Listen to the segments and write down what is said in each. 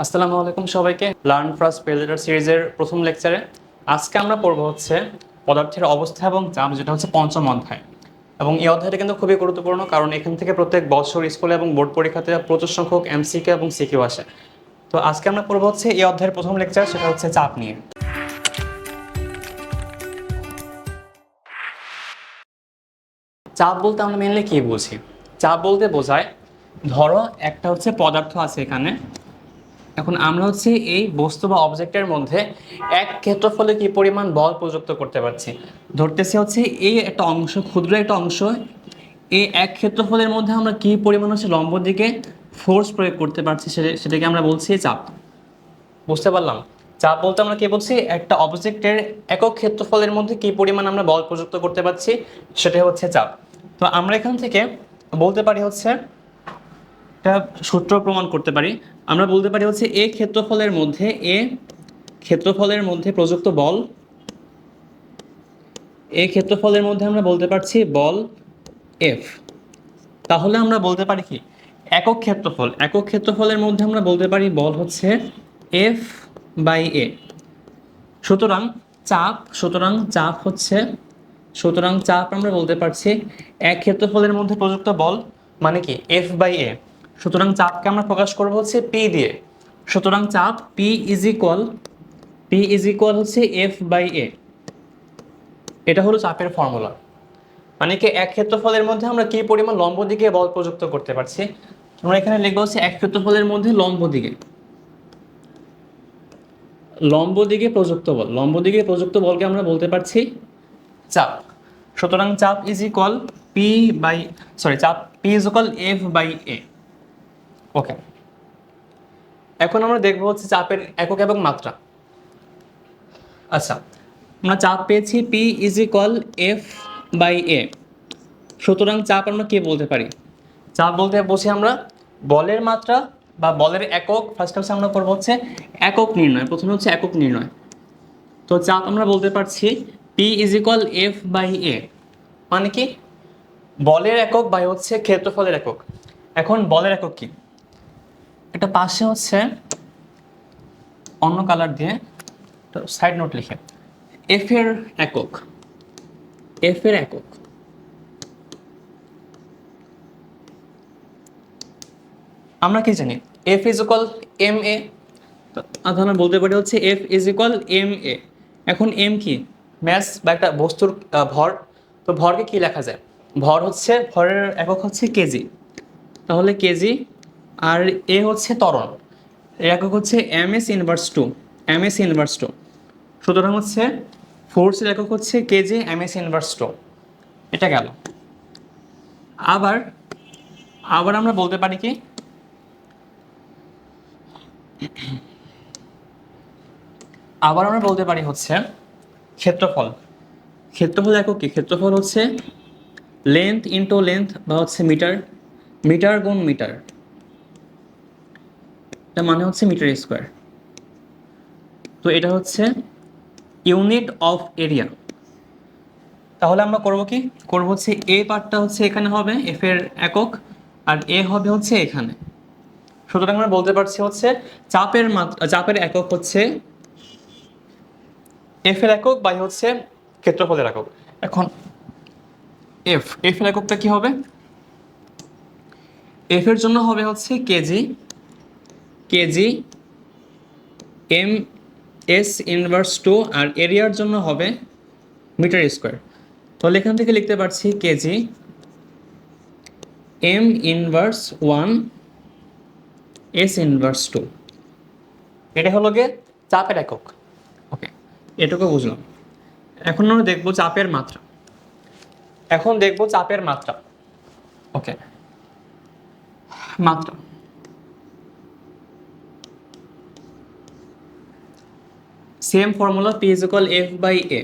আসসালামু আলাইকুম সবাইকে। লার্ন ফার্স্ট পেলেটার সিরিজের প্রথম লেকচারে আজকে আমরা পড়ব হচ্ছে পদার্থের অবস্থা এবং চাপ, যেটা হচ্ছে পঞ্চম অধ্যায়। এবং এই অধ্যায়টা কিন্তু খুবই গুরুত্বপূর্ণ, কারণ এখান থেকে প্রত্যেক বছর স্কুলে এবং বোর্ড পরীক্ষাতে প্রচুর সংখ্যক এমসিকিউ এবং সিকিউ আসে। তো আজকে আমরা পড়ব হচ্ছে এই অধ্যায়ের প্রথম লেকচার, সেটা হচ্ছে চাপ নিয়ে। চাপ বলতে আমরা মেনলি কি বুঝি? চাপ বলতে বোঝায়, ধরো একটা হচ্ছে পদার্থ আছে এখানে। এখন আমরা হচ্ছে এই বস্তু বা অবজেক্টের মধ্যে এক ক্ষেত্রফলে কি পরিমাণ বল প্রযুক্ত করতে পারছি। ধরতেছি হচ্ছে এই একটা অংশ, ক্ষুদ্র একটা অংশ, এই এক ক্ষেত্রফলের মধ্যে আমরা কি পরিমাণ হচ্ছে লম্ব দিকে ফোর্স প্রয়োগ করতে পারছি, সেটাকে আমরা বলছি চাপ। বুঝতে পারলাম? চাপ বলতে আমরা কি বলছি, একটা অবজেক্টের একক ক্ষেত্রফলের মধ্যে কি পরিমাণ আমরা বল প্রযুক্ত করতে পারছি, সেটাই হচ্ছে চাপ। তো আমরা এখান থেকে বলতে পারি হচ্ছে একটা সূত্র প্রমাণ করতে পারি। আমরা বলতে পারি হচ্ছে এ ক্ষেত্রফলের মধ্যে প্রযুক্ত বল, এ ক্ষেত্রফলের মধ্যে আমরা বলতে পারছি বল এফ। তাহলে আমরা বলতে পারি কি, একক ক্ষেত্রফলের মধ্যে আমরা বলতে পারি বল হচ্ছে এফ বাই এ। সুতরাং চাপ আমরা বলতে পারছি এক ক্ষেত্রফলের মধ্যে প্রযুক্ত বল মানে কি এফ বাই এ। সুতরাং চাপকে আমরা প্রকাশ করব হচ্ছে পি দিয়ে। সুতরাং চাপ পি ইজ ইকুয়াল হচ্ছে এফ বাই এ। এটা হলো চাপের ফর্মুলা। মানে কি এক ক্ষেত্রফলের মধ্যে আমরা কি পরিমাণ লম্ব দিকে বল প্রযুক্ত করতে পারছি। আমরা এখানে লিখবো হচ্ছে এক ক্ষেত্রফলের মধ্যে লম্ব দিকে প্রযুক্ত বলকে আমরা বলতে পারছি চাপ। সুতরাং চাপ is equal P is equal F by A. Okay, এখন আমরা দেখবো হচ্ছে চাপের একক এবং মাত্রা। আচ্ছা, আমরা চাপ পেয়েছি P is equal F by A. সুতরাং চাপ আমরা কি বলতে পারি? চাপ বলতে বুঝি আমরা বলের মাত্রা বা বলের একক। ফার্স্ট হচ্ছে আমরা করবো হচ্ছে একক নির্ণয়, প্রথমে হচ্ছে একক নির্ণয়। তো চাপ আমরা বলতে পারছি P is equal F by A, মানে কি বলের একক বাই হচ্ছে ক্ষেত্রফলের একক। এখন বলের একক কি, এটা পাশে হচ্ছে অন্য কালার দিয়ে সাইড নোট লিখে এফ এর একক, আমরা কি জানি F is equal M A. আমরা বলতে পারি হচ্ছে F is equal M A. এখন এম কি, ম্যাস বা একটা বস্তুর ভর। তো ভরকে কি লেখা যায়, ভরের একক হচ্ছে কেজি। তাহলে কেজি, আর এ হচ্ছে ত্বরণ, এর একক হচ্ছে এম এস ইনভার্স টু। সুতরাং হচ্ছে ফোর্সের একক হচ্ছে KG M S inverse two. এটা গেল। আবার আমরা বলতে পারি কি, হচ্ছে ক্ষেত্রফল একক কি, ক্ষেত্রফল হচ্ছে লেন্থ ইন্টু লেন্থ বা হচ্ছে মিটার গুণ মিটার, এটা মানে হচ্ছে মিটার স্কোয়ার। তো এটা হচ্ছে ইউনিট অফ এরিয়া। তাহলে আমরা করবো হচ্ছে এ পার্টটা হচ্ছে এখানে হবে এফ এর একক, আর এ হবে হচ্ছে এখানে। সুতরাং আমরা বলতে পারছি হচ্ছে চাপের একক হচ্ছে এফ এর একক বাই হচ্ছে ক্ষেত্রফলের একক। এখন এফ এর এককটা কি হবে, এফ এর জন্য হবে হচ্ছে KG M S inverse two, আর এরিয়ার জন্য হবে মিটার স্কোয়ার। তাহলে এখান থেকে লিখতে পারছি KG M inverse one S inverse two. এটা হলো গিয়ে চাপের একক। ওকে, এটুকু বুঝলাম। এখন আমরা দেখবো চাপের মাত্রা। ওকে, মাত্রা same formula P is equal F by A.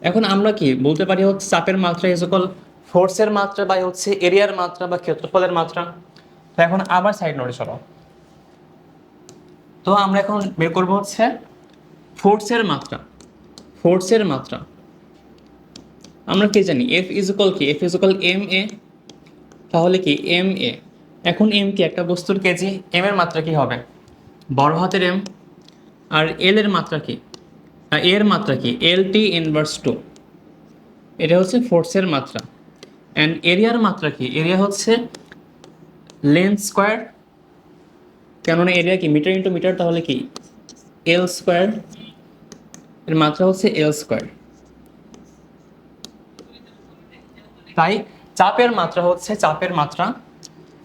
এখন আমরা কি বলতে পারি হচ্ছে চাপের মাত্রা ইজ ইকুয়াল ফোর্সের মাত্রা বাই হচ্ছে এরিয়ার মাত্রা বা ক্ষেত্রফলের মাত্রা। তো এখন আবার সাইড নোটে চলো। তো আমরা এখন বের করবো হচ্ছে ফোর্সের মাত্রা। আমরা কি জানি F is equal M A. তাহলে কি এম এ এখন এম কি একটা বস্তুর কেজি, এম এর মাত্রা কি হবে বড় হাতের এম, আর এল এর মাত্রা কি, এর মাত্রা কি এল টি ইনভার্স টু, এটা হচ্ছে ফোর্সের মাত্রা। অ্যান্ড এরিয়ার মাত্রা কি, এরিয়া হচ্ছে লেন্থ স্কোয়ার, কেননা এরিয়া কি মিটার ইন্টু মিটার, তাহলে কি এল স্কোয়ার, এর মাত্রা হচ্ছে এল স্কোয়ার। তাই চাপের মাত্রা হচ্ছে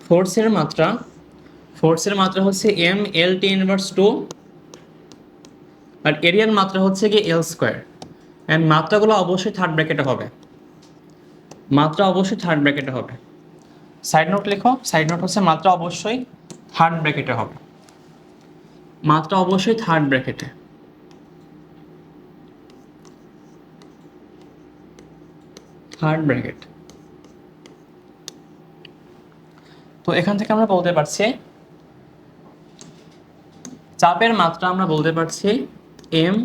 ফোর্সের মাত্রা ফোর্সের মাত্রা হচ্ছে M L T inverse two, আর এরিয়ার মাত্রা হচ্ছে কি এল স্কোয়ার। অ্যান্ড মাত্রাগুলো অবশ্যই থার্ড ব্র্যাকেটে হবে, সাইড নোট লেখো, সাইড নোট হচ্ছে মাত্রা অবশ্যই থার্ড ব্র্যাকেটে হবে, মাত্রা অবশ্যই থার্ড ব্র্যাকেটে। Third bracket. তো এখান থেকে আমরা বলতে পারছি চাপের মাত্রা আমরা বলতে পারছি M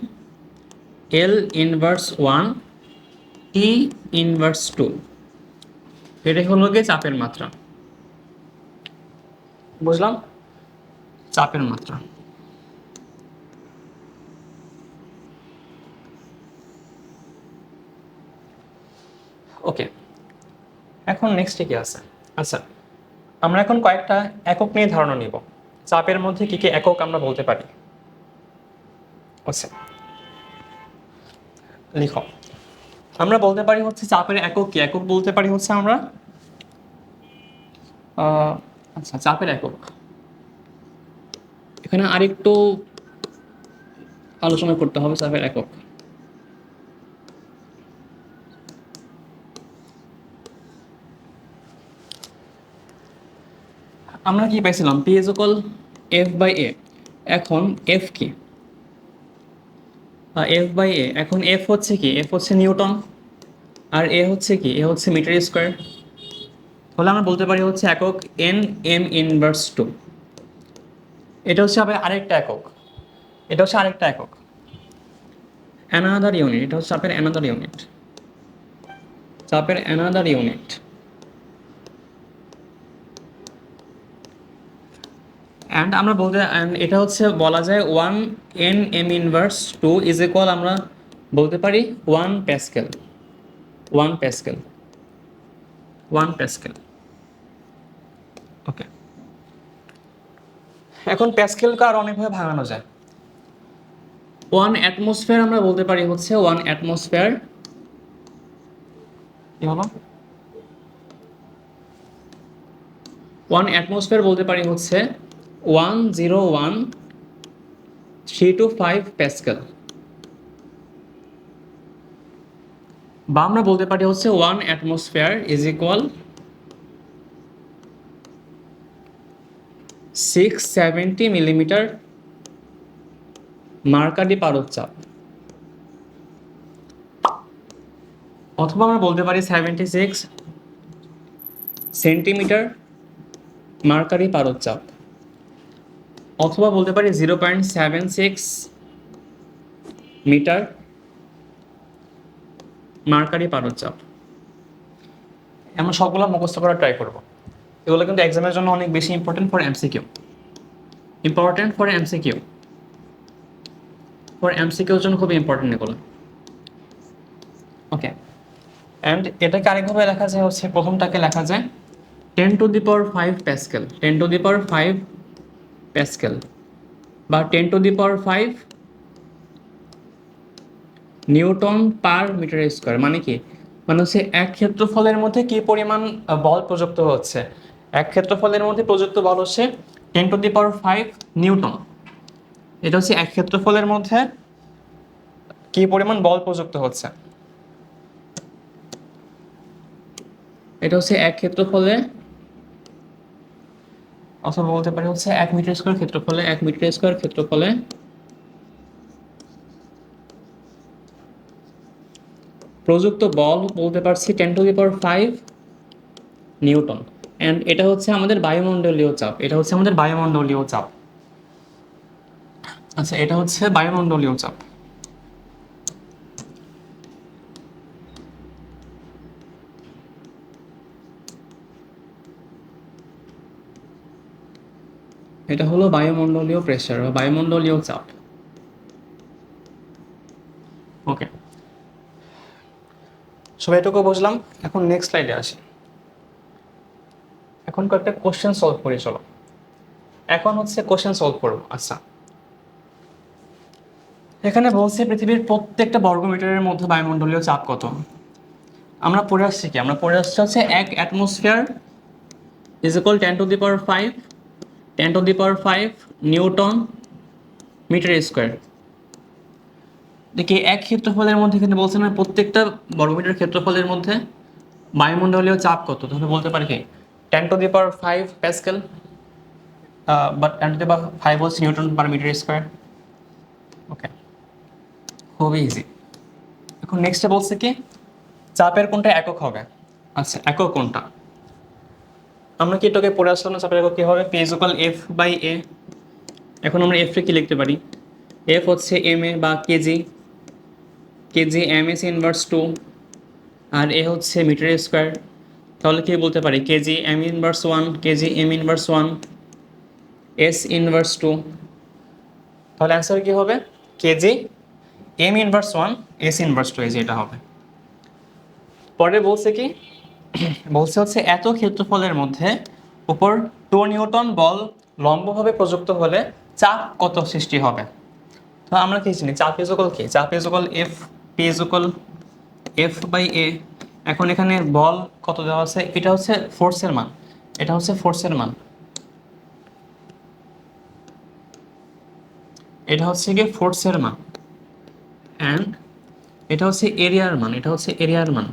L inverse one T inverse two, এটাই হলো গিয়ে চাপের মাত্রা। বুঝলাম? চাপের মাত্রা। ওকে, এখন নেক্সটে কি আছে? আচ্ছা, আমরা এখন কয়েকটা একক নিয়ে ধারণা নিব, চাপের মধ্যে কি কি একক আমরা বলতে পারি। আচ্ছা, লিখো। আমরা বলতে পারি হচ্ছে চাপের একক কি, একক বলতে পারি হচ্ছে আমরা আচ্ছা চাপের একক, এখানে আরেকটু আলোচনা করতে হবে চাপের একক। আমরা কি পাইছিলাম P is equal F by A, এখন এফ কি এফ বাই এ, এখন এফ হচ্ছে কি, এফ হচ্ছে নিউটন, আর এ হচ্ছে কি, এ হচ্ছে মিটার স্কোয়ার। তাহলে আমরা বলতে পারি হচ্ছে একক এন এম ইনভার্স টু, এটা হচ্ছে আবার আরেকটা একক, এটা হচ্ছে আরেকটা একক, অ্যানাদার ইউনিট, এটা হচ্ছে চাপের অ্যানাদার ইউনিট, চাপের অ্যানাদার ইউনিট। অ্যান্ড আমরা বলতে, এটা হচ্ছে বলা যায় one N M inverse two is equal, আমরা বলতে পারি one pascal, one pascal, one pascal. Okay, এখন প্যাসকেলকে আর অনেকভাবে ভাঙানো যায়। ওয়ান অ্যাটমসফিয়ার আমরা বলতে পারি হচ্ছে ওয়ান অ্যাটমসফিয়ার, কি হলো, ওয়ান অ্যাটমসফিয়ার বলতে পারি হচ্ছে 101,325 প্যাসকেল, বা আমরা বলতে পারি হচ্ছে one atmosphere is equal 670 millimetre mercury পারদ চাপ, অথবা আমরা বলতে পারি 76 সেন্টিমিটার মার্কারি পারদ চাপ, অথবা বলতে পারি 0.76 মিটার মার্কারি পারদ চাপ। আমরা সবগুলো মুখস্থ করার ট্রাই করব, এগুলো কিন্তু এক্সামের জন্য অনেক বেশি important for MCQ, important for MCQ, for এমসিকিউর জন্য খুবই ইম্পর্টেন্ট এগুলো। ওকে, অ্যান্ড এটাকে আরেকভাবে লেখা যায় হচ্ছে, প্রথমটাকে লেখা যায় 10⁵ প্যাসকেল, 10⁵ প্যাসকেল, বা 10⁵ নিউটন পার মিটার স্কোয়ার। মানে কি, মানে হচ্ছে এক ক্ষেত্রফলের মধ্যে কি পরিমাণ বল প্রযুক্ত হচ্ছে, এক ক্ষেত্রফলের মধ্যে প্রযুক্ত বল হচ্ছে 10⁵ নিউটন, এটা হচ্ছে এক ক্ষেত্রফলের মধ্যে কি পরিমাণ বল প্রযুক্ত হচ্ছে, এটা হচ্ছে এক ক্ষেত্রফলে, অথবা বলতে পারি হচ্ছে 1 মিটার স্কোয়ার ক্ষেত্রফলে, 1 মিটার স্কোয়ার ক্ষেত্রফলে প্রযুক্ত বল বলতে পারছি 10⁵ নিউটন। অ্যান্ড এটা হচ্ছে আমাদের বায়ুমণ্ডলীয় চাপ, এটা হচ্ছে আমাদের বায়ুমণ্ডলীয় চাপ। আচ্ছা, এটা হচ্ছে বায়ুমণ্ডলীয় চাপ। এটা হলো বায়ুমণ্ডলীয় প্রেসার বা বায়ুমণ্ডলীয় চাপ। ওকে, সবাই এটুকু বুঝলাম। এখন নেক্সট স্লাইডে আসি। এখন কয়েকটা কোশ্চেন সলভ করি, চলো। এখন হচ্ছে কোশ্চেন সলভ করবো। আচ্ছা, এখানে বলছে পৃথিবীর প্রত্যেকটা বর্গমিটারের মধ্যে বায়ুমণ্ডলীয় চাপ কত। আমরা পড়ে আসছি কি, আমরা পড়ে আসছি হচ্ছে 1 atmosphere is equal 10⁵, 10⁵ newton metre square. দেখি এক ক্ষেত্রফলের মধ্যে এখানে বলছে না প্রত্যেকটা বর্গমিটার ক্ষেত্রফলের মধ্যে বায়ুমণ্ডলীয় চাপ কত, তাহলে বলতে পারি কি 10⁵ প্যাসকেল, বাট 10⁵ হচ্ছে নিউটন পার মিটার স্কোয়ার। ওকে, খুবই ইজি। এখন নেক্সটে বলছে কি চাপের কোনটা একক হবে। আচ্ছা, একক কোনটা, আমরা কি এটাকে পড়ে আসলাম না, চাপের একক কি হবে, পি ইজ ইকুয়াল F/A। এখন আমরা এফ কি লিখতে পারি, এফ হচ্ছে এম এ বা KG, KG M S inverse 2, আর এ হচ্ছে মিটার স্কোয়ার। তাহলে কি বলতে পারি KG M inverse 1, KG M inverse 1, S inverse 2। তাহলে অ্যান্সার কি হবে KG M inverse 1, S inverse 2, এই যে এটা হবে। পরে বলছে কি বলছে হচ্ছে এত ক্ষেত্রফলের মধ্যে উপর 2 নিউটন বল লম্বভাবে প্রযুক্ত হলে চাপ কত সৃষ্টি হবে। তো আমরা কি জানি চাপ ইজ ইকুয়াল কি, চাপ is equal F, P is equal F/A। এখন এখানে বল কত দেওয়া আছে, এটা হচ্ছে ফোর্সের মান, এটা হচ্ছে ফোর্সের মান, এটা হচ্ছে কি ফোর্সের মান, অ্যান্ড এটা হচ্ছে এরিয়ার মান, এটা হচ্ছে এরিয়ার মান।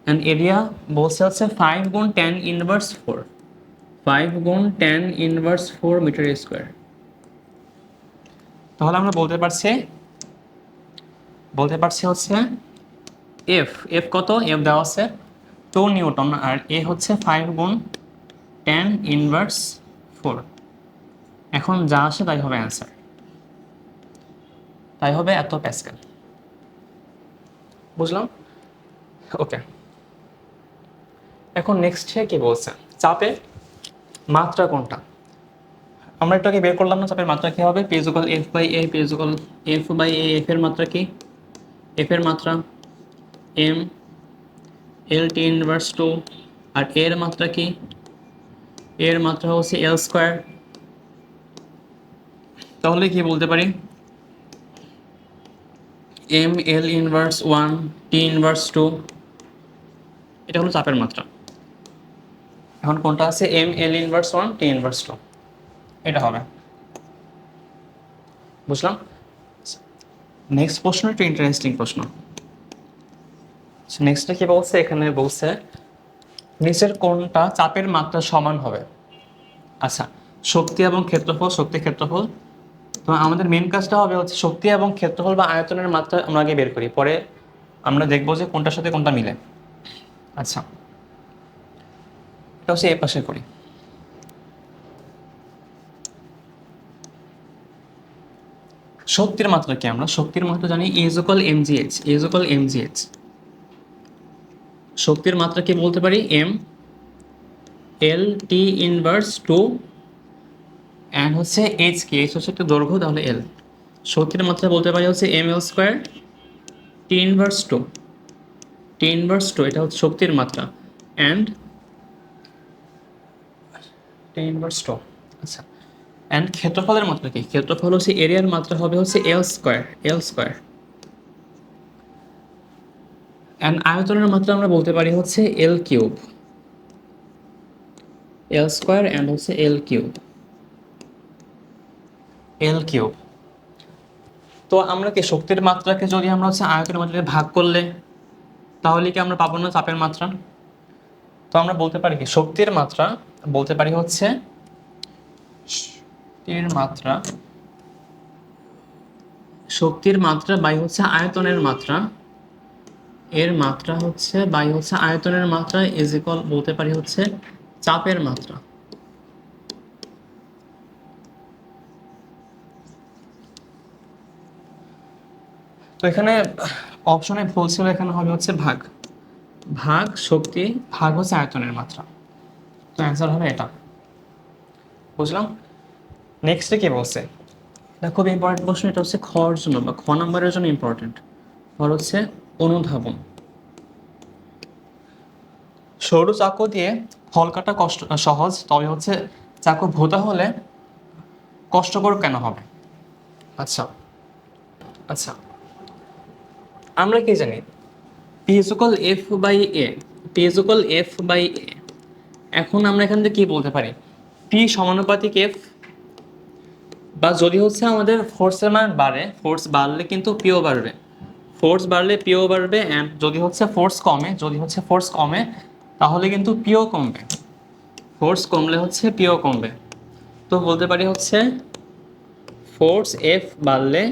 অ্যান্ড এরিয়া বলছে হচ্ছে 5 গুণ 10 ইনভার্স 4, 5 গুণ 10 ইনভার্স 4 মিটার স্কোয়ার। তাহলে আমরা বলতে পারছি হচ্ছে এফ, এফ কত, এফ দেওয়া আছে 2 নিউটন, আর এ হচ্ছে 5 গুণ 10 ইনভার্স 4। এখন যা আসে তাই হবে অ্যান্সার, তাই হবে এত প্যাসকেল। বুঝলাম? ওকে, এখন নেক্সট কি বলছে চাপের মাত্রা কোনটা। আমরা এটাকে বের করলাম না, চাপের মাত্রা কি হবে, P is equal F/A, P is equal F/A। F এর মাত্রা কি, এফ এর মাত্রা এম এল টি ইনভার্স 2, আর এর মাত্রা কি, এর মাত্রা হচ্ছে এল স্কোয়ার। তাহলে কি বলতে পারি M L inverse 1, T inverse 2, এটা হলো চাপের মাত্রা। এখন কোনটা আছে M L inverse 1, T inverse 2, এটা হবে। বুঝলাম? নেক্সট প্রশ্ন একটা ইন্টারেস্টিং প্রশ্ন। নেক্সটটা কি বলছে, এখানে বলছে নিচের কোনটা চাপের মাত্রা সমান হবে। আচ্ছা, শক্তি এবং ক্ষেত্রফল, শক্তি ক্ষেত্রফল। তো আমাদের মেন কাজটা হবে হচ্ছে শক্তি এবং ক্ষেত্রফল বা আয়তনের মাত্রা আমরা আগে বের করি, পরে আমরা দেখবো যে কোনটার সাথে কোনটা মিলে। আচ্ছা, এটা হচ্ছে এ পাশে করি। শক্তির মাত্রা কি, আমরা শক্তির মাত্রা জানি E is equal mgh, E is equal mgh। শক্তির মাত্রা কি বলতে পারি M L T inverse 2, and হচ্ছে এইচ কি, এইচ হচ্ছে একটা দৈর্ঘ্য, তাহলে এল। শক্তির মাত্রা বলতে পারি হচ্ছে M L square T inverse 2, T inverse 2, এটা হচ্ছে শক্তির মাত্রা, অ্যান্ড টি ইনভার্স 2। আচ্ছা, অ্যান্ড ক্ষেত্রফলের মাত্রা কি, ক্ষেত্রফল হচ্ছে এরিয়ার মাত্রা হবে হচ্ছে এল স্কোয়ার, এল স্কোয়ার। অ্যান্ড আয়তনের মাত্রা আমরা বলতে পারি হচ্ছে এল কিউব, এল স্কোয়ার অ্যান্ড হচ্ছে এল কিউব, এল কিউব। তো আমরা কি শক্তির মাত্রাকে যদি আমরা হচ্ছে আয়তনের মাত্রাকে ভাগ করলে তাহলে কি আমরা পাবো না চাপের মাত্রা। তো আমরা বলতে পারি কি শক্তির মাত্রা বলতে পারি হচ্ছে শক্তির মাত্রা বাই হচ্ছে আয়তনের মাত্রা, এর মাত্রা হচ্ছে বাই হচ্ছে আয়তনের মাত্রা ইজ ইকুয়াল বলতে পারি হচ্ছে চাপের মাত্রা। তো এখানে অপশনে ভুল ছিল, এখানে হবে হচ্ছে ভাগ, শক্তি ভাগ হচ্ছে আয়তনের মাত্রা। তো অ্যান্সার হবে এটা। বুঝলাম। নেক্সটে কি বলছে, এটা খুব ইম্পর্টেন্ট প্রশ্ন, এটা হচ্ছে খর জন্য বা খ নম্বরের জন্য ইম্পর্টেন্ট। খর হচ্ছে অনুধাবন। সরু চাকু দিয়ে ফল কাটা কষ্ট সহজ, তবে হচ্ছে চাকু ভোঁতা হলে কষ্টকর কেন হবে? আচ্ছা আচ্ছা, আমরা কি জানি P is equal F by A, P is equal F by A. এখন আমরা এখান থেকে কি বলতে পারি, পি সমানুপাতিক এফ, বা যদি হচ্ছে আমাদের ফোর্সের মান বাড়ে, ফোর্স বাড়লে কিন্তু পিও বাড়বে, ফোর্স বাড়লে পিও বাড়বে, অ্যান্ড যদি হচ্ছে ফোর্স কমে, যদি হচ্ছে ফোর্স কমে তাহলে কিন্তু পিও কমবে, ফোর্স কমলে হচ্ছে পিও কমবে। তো বলতে পারি হচ্ছে ফোর্স এফ বাড়লে,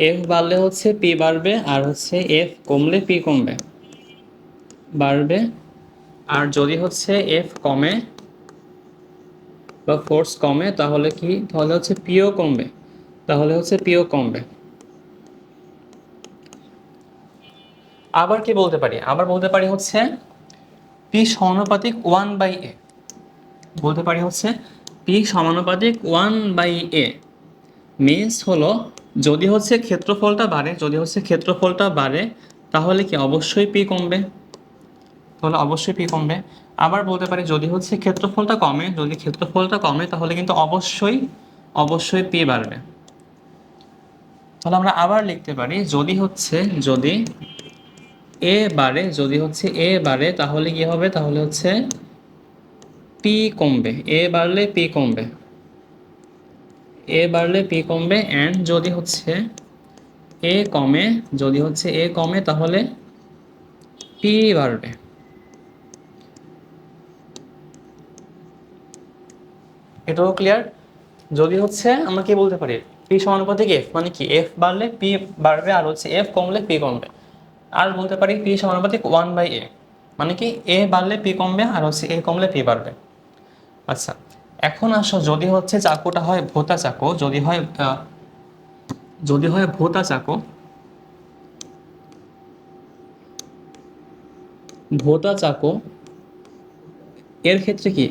এফ বাড়লে হচ্ছে পি বাড়বে, আর হচ্ছে এফ কমলে পি কমবে, বাড়বে। আর যদি হচ্ছে এফ কমে বা ফোর্স কমে তাহলে কি, তাহলে হচ্ছে পিও কমবে, তাহলে হচ্ছে পিও কমবে। আবার কি বলতে পারি, আবার বলতে পারি হচ্ছে পি সমানুপাতিক 1/a, বলতে পারি হচ্ছে পি সমানুপাতিক 1/a। মিনস হলো যদি হচ্ছে ক্ষেত্রফলটা বাড়ে, যদি হচ্ছে ক্ষেত্রফলটা বাড়ে তাহলে কি অবশ্যই পি কমবে, তাহলে অবশ্যই পি কমবে। আবার বলতে পারি যদি হচ্ছে ক্ষেত্রফলটা কমে, যদি ক্ষেত্রফলটা কমে তাহলে কিন্তু অবশ্যই অবশ্যই পি বাড়বে। তাহলে আমরা আবার লিখতে পারি যদি হচ্ছে, যদি এ বাড়ে, যদি হচ্ছে এ বাড়ে তাহলে কি হবে, তাহলে হচ্ছে পি কমবে, এ বাড়লে পি কমবে, এ বাড়লে পি কমবে। অ্যান্ড যদি হচ্ছে এ কমে, যদি হচ্ছে এ কমে তাহলে পি বাড়বে। এটাও ক্লিয়ার। যদি হচ্ছে আমরা কি বলতে পারি, পি সমানুপাতিক এফ, মানে কি এফ বাড়লে পি বাড়বে, আর হচ্ছে এফ কমলে পি কমবে। আর বলতে পারি পি সমানুপাতিক 1/a, মানে কি এ বাড়লে পি কমবে আর হচ্ছে এ কমলে পি বাড়বে। আচ্ছা, এখন আসো যদি হচ্ছে চাকুটা হয় ভোঁতা চাকু, যদি হয় ভোঁতা চাকু, ভোঁতা চাকু এর ক্ষেত্রে কি,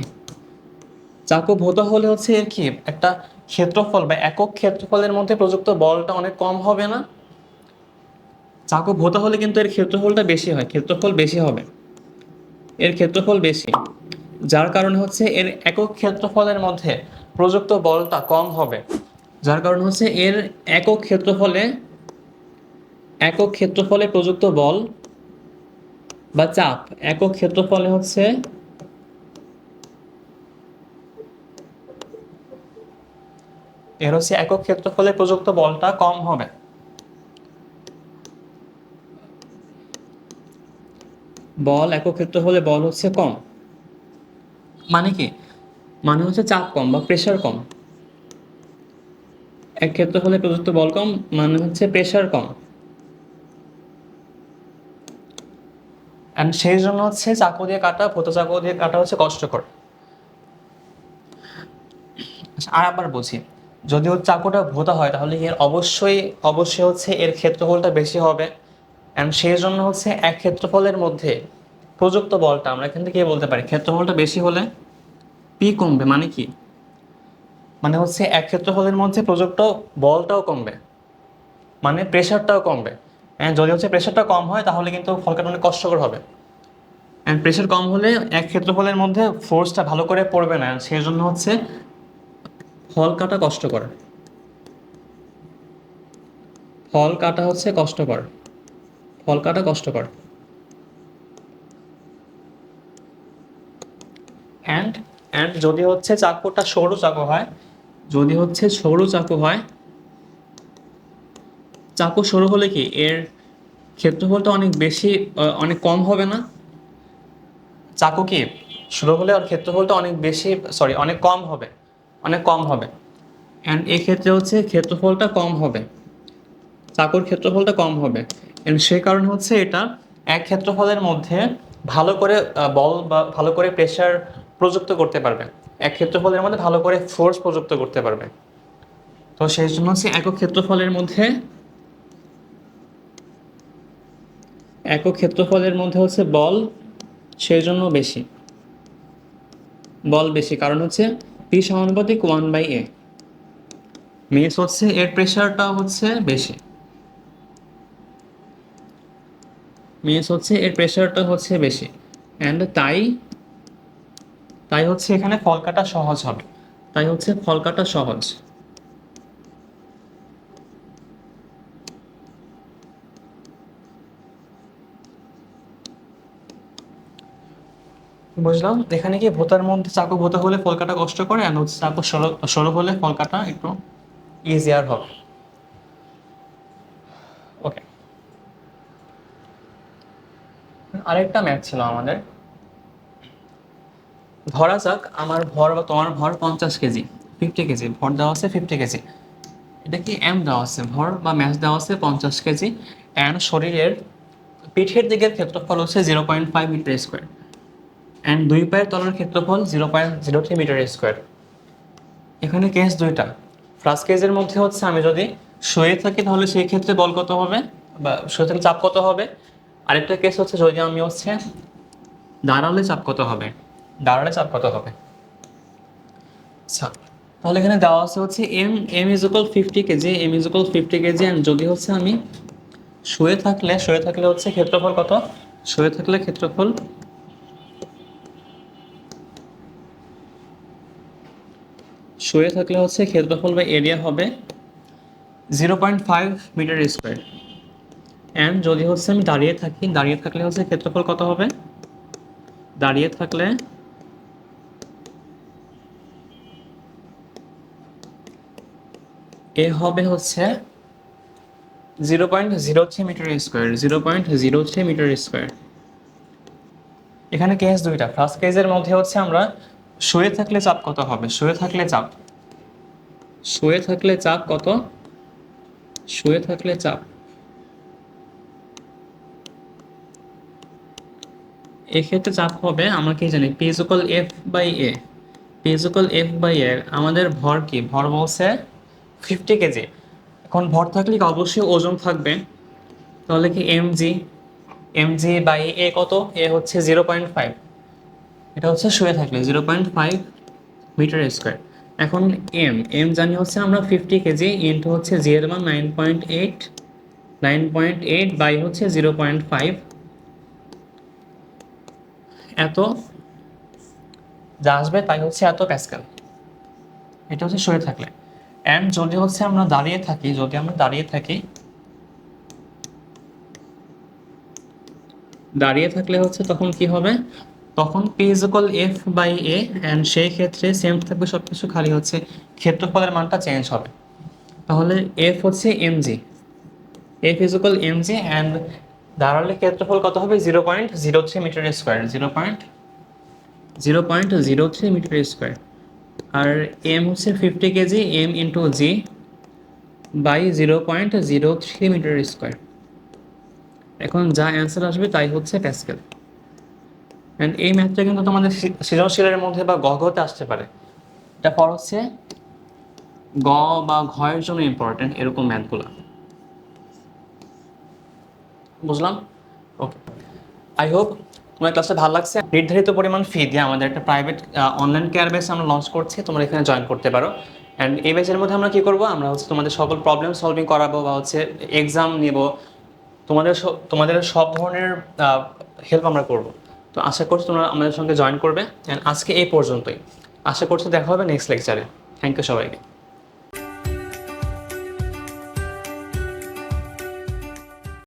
চাকু ভোঁতা হলে হচ্ছে এর কি একটা ক্ষেত্রফল বা একক ক্ষেত্রফলের মধ্যে প্রযুক্ত বলটা অনেক কম হবে না? চাকু ভোঁতা হলে কিন্তু এর ক্ষেত্রফলটা বেশি হয়, ক্ষেত্রফল বেশি হবে, এর ক্ষেত্রফল বেশি, যার কারণে হচ্ছে এর একক ক্ষেত্রফলের মধ্যে প্রযুক্ত বলটা কম হবে, যার কারণে হচ্ছে এর একক ক্ষেত্রফলে, একক ক্ষেত্রফলে প্রযুক্ত বল বা চাপ একক ক্ষেত্রফলে হচ্ছে, এর হচ্ছে একক ক্ষেত্রফলে প্রযুক্ত বলটা কম হবে। বল একক ক্ষেত্রফলে বল হচ্ছে কম, মানে কি, মানে হচ্ছে চাপ কম বা প্রেসার কম, এক ক্ষেত্রফলে প্রযুক্ত বল কম মানে হচ্ছে প্রেসার কম। অ্যান্ড সেই জন্য হচ্ছে চাকু দিয়ে কাটা, ভোঁতা চাকু দিয়ে কাটা হচ্ছে কষ্টকর। আচ্ছা, আর আবার বলছি, যদি হচ্ছে চাকুটা ভোঁতা হয় তাহলে এর অবশ্যই অবশ্যই হচ্ছে এর ক্ষেত্রফলটা বেশি হবে, অ্যান্ড সেই জন্য হচ্ছে এক ক্ষেত্রফলের মধ্যে প্রযুক্ত বলটা আমরা এখান থেকে বলতে পারি ক্ষেত্রফলটা বেশি হলে পি কমবে, মানে কি, মানে হচ্ছে এক ক্ষেত্রফলের মধ্যে প্রযুক্ত বলটাও কমবে, মানে প্রেশারটাও কমবে। অ্যান্ড যদি হচ্ছে প্রেশারটা কম হয় তাহলে কিন্তু ফল কাটা অনেক কষ্টকর হবে, অ্যান্ড প্রেশার কম হলে এক ক্ষেত্রফলের মধ্যে ফোর্সটা ভালো করে পড়বে না, সেই জন্য হচ্ছে ফল কাটা কষ্টকর, ফল কাটা হচ্ছে কষ্টকর, ফল কাটা কষ্টকর। অ্যান্ড অ্যান্ড যদি হচ্ছে চাকুটা সরু চাকু হয়, যদি হচ্ছে সরু চাকু হয়, চাকু সরু হলে কি এর ক্ষেত্রফলটা অনেক বেশি, অনেক কম হবে না? চাকু কি সরু হলে ওর ক্ষেত্রফলটা অনেক বেশি, সরি অনেক কম হবে, অনেক কম হবে। অ্যান্ড এক্ষেত্রে হচ্ছে ক্ষেত্রফলটা কম হবে, চাকুর ক্ষেত্রফলটা কম হবে, এন্ড সেই কারণে হচ্ছে এটা এক ক্ষেত্রফলের মধ্যে ভালো করে বল বা ভালো করে প্রেসার প্রযুক্ত করতে পারবে, এক ক্ষেত্রফলের মধ্যে ভালো করে ফোর্স প্রযুক্ত করতে পারবে। তো সেই জন্য হচ্ছে একক ক্ষেত্রফলের মধ্যে, একক ক্ষেত্রফলের মধ্যে হচ্ছে বল সেই জন্য বেশি। বল বেশি, কারণ হচ্ছে পি সমানুপাতিক 1/a, মিনস হচ্ছে এর প্রেশারটা হচ্ছে বেশি, মিনস হচ্ছে এর প্রেশারটা হচ্ছে বেশি, অ্যান্ড তাই তাই হচ্ছে এখানে ফল কাটা সহজ হবে, তাই হচ্ছে ফল কাটা সহজ। বুঝলাম, এখানে কি ভোতার মধ্যে চাকু ভোতা হলে ফল কাটা কষ্ট করে, আর হচ্ছে চাকু সরু সরু হলে ফল কাটা একটু ইজিয়ার হবে। ওকে, আরেকটা ম্যাথ ছিল আমাদের। ধরা যাক আমার ভর বা তোমার ভর 50 কেজি, 50 কেজি ভর দেওয়া আছে 50 কেজি, এটা কি এম দেওয়া আছে, ভর বা ম্যাস দেওয়া আছে 50 কেজি, অ্যান্ড শরীরের পিঠের দিকের ক্ষেত্রফল হচ্ছে 0.5 মিটার স্কোয়ার, অ্যান্ড দুই পায়ের তলার ক্ষেত্রফল 0.03 মিটার স্কোয়ার। এখানে কেস দুইটা। ফার্স্ট কেসের মধ্যে হচ্ছে আমি যদি শুয়ে থাকি তাহলে সেই ক্ষেত্রে বল কত হবে, বা শুয়ে থাকলে চাপ কত হবে। আরেকটা কেস হচ্ছে যদি আমি হচ্ছে দাঁড়ালে চাপ কত হবে, দাঁড়ালে চাপ কত হবে। আচ্ছা, তাহলে এখানে দেওয়া আছে হচ্ছে M is equal 50 KG, M is equal 50 KG, and যদি হচ্ছে আমি শুয়ে থাকলে হচ্ছে ক্ষেত্রফল কত, শুয়ে থাকলে ক্ষেত্রফল হচ্ছে ক্ষেত্রফল বা এরিয়া হবে 0.5 মিটার স্কোয়ার, অ্যান্ড যদি হচ্ছে আমি দাঁড়িয়ে থাকলে হচ্ছে ক্ষেত্রফল কত হবে, দাঁড়িয়ে থাকলে এ হবে হচ্ছে 0.03 মিটার স্কোয়ার, 0.03 মিটার স্কোয়ার। এখানে কেস দুইটা। ফার্স্ট কেসের মধ্যে হচ্ছে আমরা শুয়ে থাকলে চাপ কত হবে, শুয়ে থাকলে চাপ কত, শুয়ে থাকলে চাপ, এক্ষেত্রে চাপ হবে, আমরা কি জানি P is equal F by A, P is equal F by A. আমাদের ভর কি, ভর বলছে 50 কেজি। এখন ভর থাকলে কি অবশ্যই ওজন থাকবে, তাহলে কি এম জি বাই এ কত, এ হচ্ছে 0.5, এটা হচ্ছে শুয়ে থাকলে 0.5 মিটার স্কোয়ার। এখন এম জানি হচ্ছে আমরা 50 কেজি, ইন্টু হচ্ছে জি এর মান 9.8 বাই হচ্ছে 0.5, এত যা আসবে তাই হচ্ছে এত প্যাসকেল। এটা হচ্ছে শুয়ে থাকলে। অ্যান্ড যদি হচ্ছে আমরা দাঁড়িয়ে থাকি, দাঁড়িয়ে থাকলে হচ্ছে তখন কি হবে, তখন P is equal F by A, and সেই ক্ষেত্রে সেম থাকবে সব কিছু, খালি হচ্ছে ক্ষেত্রফলের মানটা চেঞ্জ হবে। তাহলে এফ হচ্ছে M G, F is equal M G, and দাঁড়ালে ক্ষেত্রফল কত হবে 0.03 মিটার স্কোয়ার, 0.03 মিটার স্কোয়ার। আর এম হচ্ছে 50 KG, M into G by 0.03 metre square. এখন যা অ্যান্সার আসবে তাই হচ্ছে প্যাসকেল। অ্যান্ড এই ম্যাথটা কিন্তু তোমাদের সৃজনশীলের মধ্যে বা গতে আসতে পারে। এটা পর হচ্ছে গ বা ঘয়ের জন্য ইম্পর্টেন্ট এরকম ম্যাথগুলো। বুঝলাম, ওকে। আই হোপ তোমার ক্লাসটা ভালো লাগছে। নির্ধারিত পরিমাণ ফি দিয়ে আমাদের একটা প্রাইভেট অনলাইন কেয়ার বেস আমরা লঞ্চ করছি, তোমরা এখানে জয়েন করতে পারো। অ্যান্ড এই বেসের মধ্যে আমরা কী করবো, আমরা হচ্ছে তোমাদের সকল প্রবলেম সলভিং করাবো, বা হচ্ছে এক্সাম নেব, তোমাদের সব ধরনের হেল্প আমরা করব। তো আশা করছি তোমরা আমাদের সঙ্গে জয়েন করবে। অ্যান্ড আজকে এই পর্যন্তই, আশা করছি দেখা হবে নেক্সট লেকচারে। থ্যাংক ইউ সবাইকে।